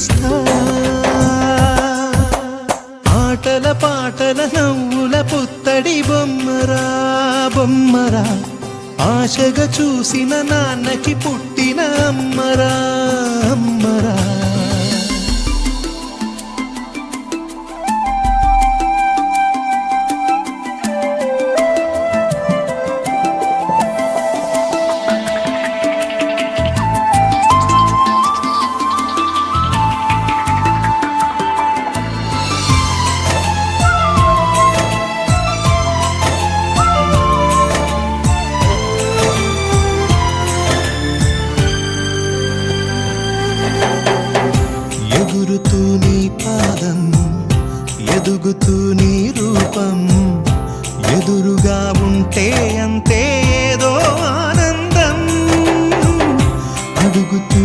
తీరుస్తా ఆటల పాటల నవ్వుల పుత్తడి బొమ్మరా బొమ్మరా ఆశగా చూసిన నాన్నకి పుట్టిన అమ్మరా అమ్మరా ఎగురుతూ నీ పాదం ఎదుగుతూ నీ రూపం ఎదురుగా ఉంటే అంతే ఏదో ఆనందం అడుగుతూ